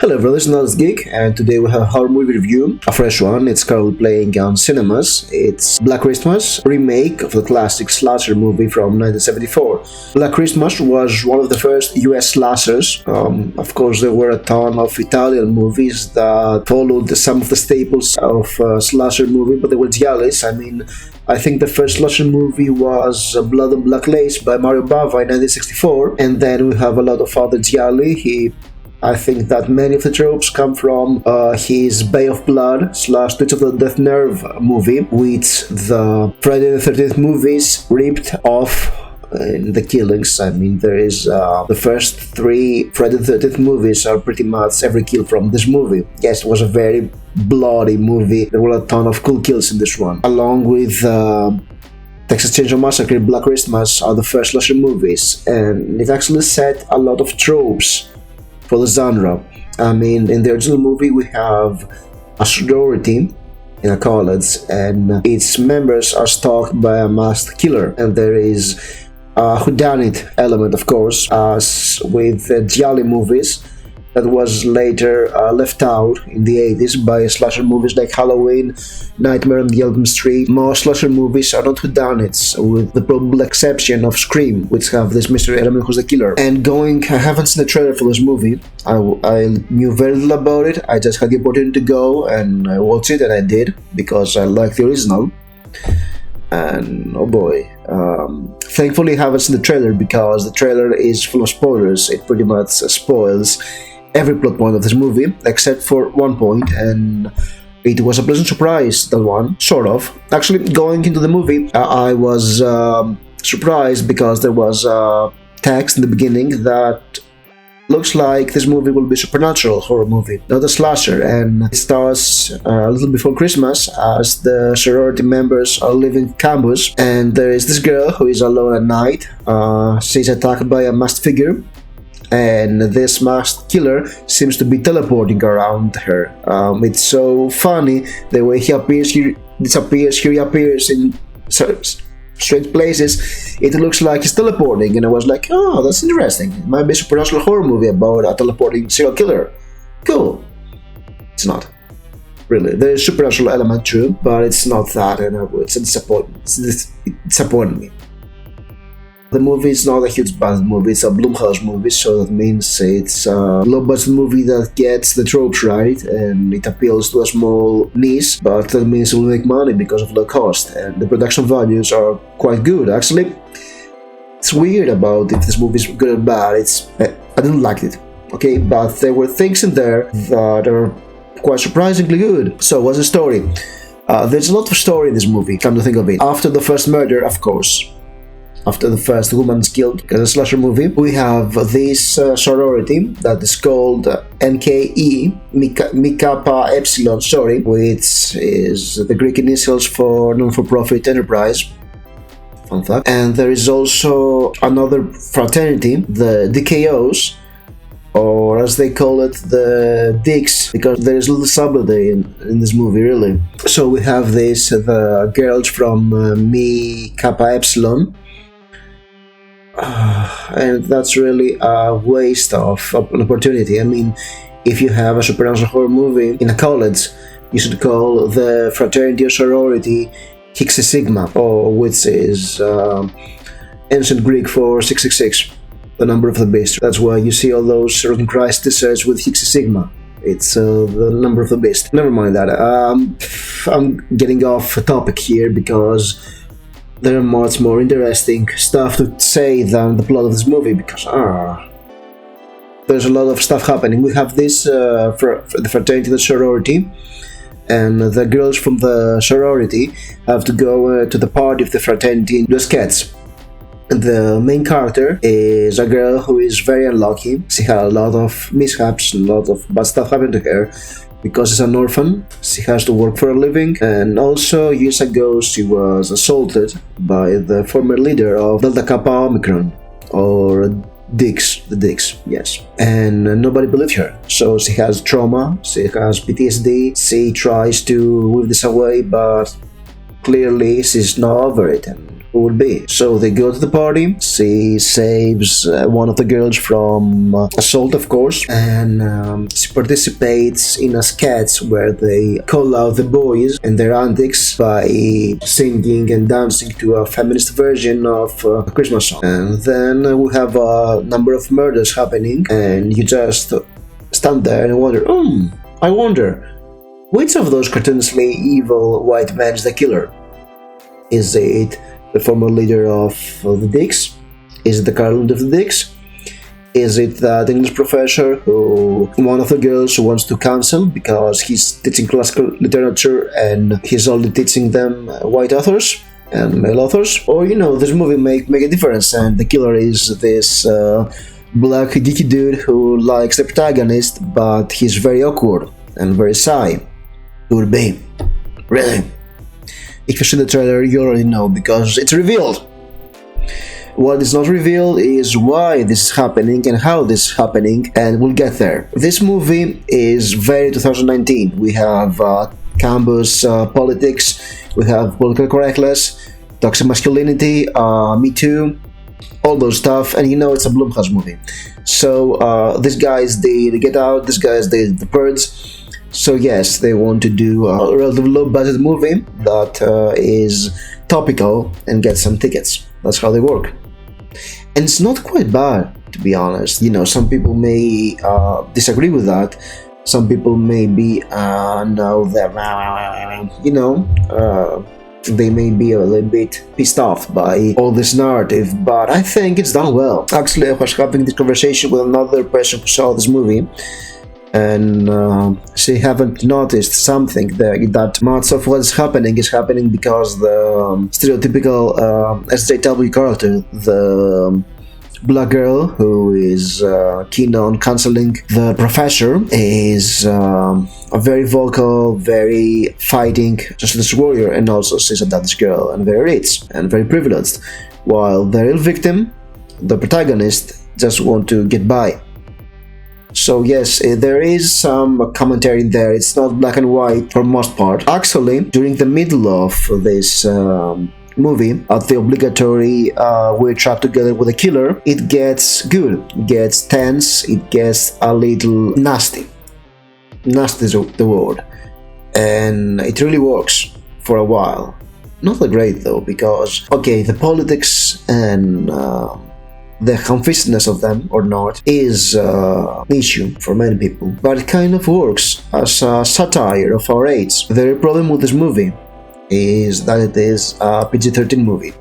Hello everyone, this is Another Geek, and today we have a horror movie review, a fresh one. It's currently playing on cinemas. It's Black Christmas, remake of the classic slasher movie from 1974. Black Christmas was one of the first US slashers. Of course, there were a ton of Italian movies that followed some of the staples of slasher movie, but they were giallis. I think the first slasher movie was Blood and Black Lace by Mario Bava in 1964, and then we have a lot of other gialli. I think that many of the tropes come from his Bay of Blood / Twitch of the Death Nerve movie, which the Friday the 13th movies ripped off in the killings. There is the first three Friday the 13th movies are pretty much every kill from this movie. Yes, it was a very bloody movie. There were a ton of cool kills in this one, along with Texas Chainsaw Massacre, Black Christmas are the first slasher movies, and it actually set a lot of tropes for the genre. In the original movie we have a sorority in a college, and its members are stalked by a masked killer, and there is a whodunit element, of course, as with the gialli movies that was later left out in the 80s by slasher movies like Halloween, Nightmare on Elm Street. Most slasher movies are not whodunits, with the probable exception of Scream, which have this mystery element who's the killer. And I haven't seen the trailer for this movie. I knew very little about it. I just had the opportunity to go and watch it, and I did, because I like the original. And oh boy, thankfully I haven't seen the trailer, because the trailer is full of spoilers. It pretty much spoils every plot point of this movie, except for one point, and it was a pleasant surprise, that one, sort of. Actually, going into the movie, I was surprised because there was a text in the beginning that looks like this movie will be a supernatural horror movie, not a slasher, and it starts a little before Christmas as the sorority members are leaving campus, and there is this girl who is alone at night. She's attacked by a masked figure, and this masked killer seems to be teleporting around her. It's so funny the way he appears, he disappears, he reappears in strange places. It looks like he's teleporting, and I was like, oh, that's interesting. It might be a supernatural horror movie about a teleporting serial killer. Cool. It's not. Really. There's a supernatural element too, but it's not that, and it's a disappointment. It disappointed me. The movie is not a huge budget movie, it's a Blumhouse movie, so that means it's a low-budget movie that gets the tropes right, and it appeals to a small niche, but that means it will make money because of low cost, and the production values are quite good. Actually, it's weird about if this movie is good or bad. I didn't like it, okay, but there were things in there that are quite surprisingly good. So what's the story? There's a lot of story in this movie, come to think of it. After the first murder, of course, after the first woman is killed as a slasher movie, we have this sorority that is called NKE, Mi Kappa Epsilon, which is the Greek initials for non-for-profit enterprise. Fun fact. And there is also another fraternity, the DKOs, or as they call it, the Dicks, because there is little subtlety in this movie, really. So we have the girls from Mi Kappa Epsilon, and that's really a waste of an opportunity. If you have a supernatural horror movie in a college, you should call the fraternity or sorority Hixi Sigma, or which is ancient Greek for 666, the number of the beast. That's why you see all those Rotten Christ t-shirts with Hixi Sigma. It's the number of the beast. Never mind that. I'm getting off topic here because there are much more interesting stuff to say than the plot of this movie, because there's a lot of stuff happening. We have this for the fraternity, the sorority, and the girls from the sorority have to go to the party of the fraternity and do a sketch. The main character is a girl who is very unlucky. She had a lot of mishaps, a lot of bad stuff happened to her. Because she's an orphan, she has to work for a living, and also years ago she was assaulted by the former leader of Delta Kappa Omicron, or Dicks, the Dicks, yes. And nobody believed her, so she has trauma, she has PTSD, she tries to weave this away, but clearly she's not over it, and who would be. So they go to the party, she saves one of the girls from assault, of course, and she participates in a sketch where they call out the boys and their antics by singing and dancing to a feminist version of a Christmas song. And then we have a number of murders happening, and you just stand there and wonder, I wonder, which of those cartoonishly evil white men is the killer? Is it the former leader of the Dicks? Is it the Carlin of the Dicks? Is it that English professor who one of the girls wants to cancel because he's teaching classical literature and he's only teaching them white authors and male authors? Or, this movie make a difference, and the killer is this black geeky dude who likes the protagonist, but he's very awkward and very shy. Who would be? Really? If you see the trailer, you already know, because it's revealed. What is not revealed is why this is happening and how this is happening, and we'll get there. This movie is very 2019. We have campus politics, we have political correctness, toxic masculinity, Me Too, all those stuff, and it's a Blumhouse movie. So these guys did Get Out, these guys did The Purge. So yes, they want to do a relatively low-budget movie that is topical and get some tickets. That's how they work. And it's not quite bad, to be honest. Some people may disagree with that. Some people may be, no, they may be a little bit pissed off by all this narrative, but I think it's done well. Actually, I was having this conversation with another person who saw this movie, and she haven't noticed something that much of what is happening because the stereotypical SJW character, the black girl who is keen on cancelling the professor, is a very vocal, very fighting justice warrior, and also she's a daddy's girl and very rich and very privileged, while the real victim, the protagonist, just want to get by. So yes, there is some commentary in there. It's not black and white for most part. Actually, during the middle of this movie, at the obligatory we're trapped together with a killer, it gets good. It gets tense. It gets a little nasty. Nasty is the word. And it really works for a while. Not that great though, because, okay, the politics and the ham-fistedness of them or not is an issue for many people, but it kind of works as a satire of our age. The real problem with this movie is that it is a PG-13 movie.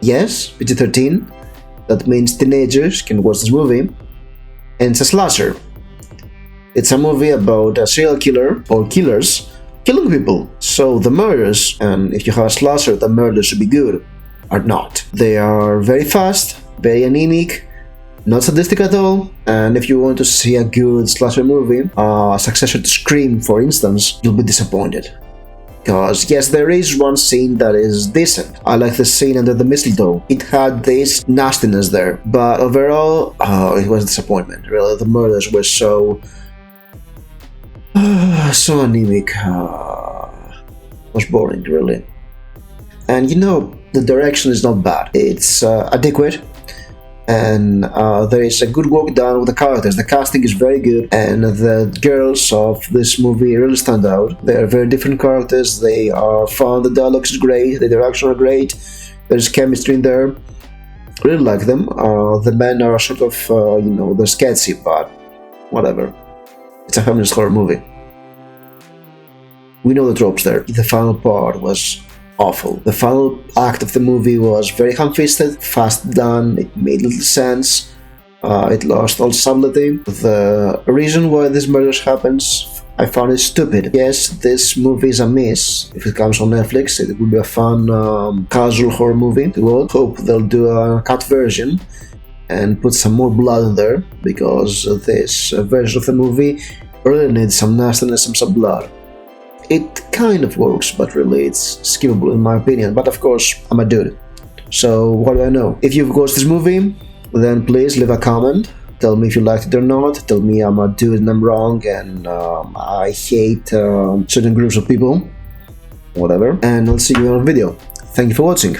Yes, PG-13, that means teenagers can watch this movie, and it's a slasher. It's a movie about a serial killer or killers killing people. So the murders, and if you have a slasher, the murders should be good, are not. They are very fast, very anemic, not sadistic at all, and if you want to see a good slasher movie, a successor to Scream for instance, you'll be disappointed. Because yes, there is one scene that is decent. I like the scene under the mistletoe. It had this nastiness there, but overall, it was a disappointment. Really, the murders were so anemic. Was boring, really. And the direction is not bad. It's adequate. And there is a good work done with the characters. The casting is very good, and the girls of this movie really stand out. They are very different characters. They are fun. The dialogue is great. The direction are great. There's chemistry in there. Really like them. The men are sort of, they're sketchy, but whatever. It's a feminist horror movie. We know the tropes there. The final part was awful. The final act of the movie was very ham-fisted, fast done, it made little sense, it lost all subtlety. The reason why this murder happens, I found it stupid. Yes, this movie is a miss. If it comes on Netflix, it would be a fun, casual horror movie. I will hope they'll do a cut version and put some more blood in there, because this version of the movie really needs some nastiness and some blood. It kind of works, but really it's skippable in my opinion. But of course, I'm a dude, so what do I know? If you've watched this movie, then please leave a comment. Tell me if you liked it or not. Tell me I'm a dude and I'm wrong, and I hate certain groups of people. Whatever. And I'll see you in a video. Thank you for watching.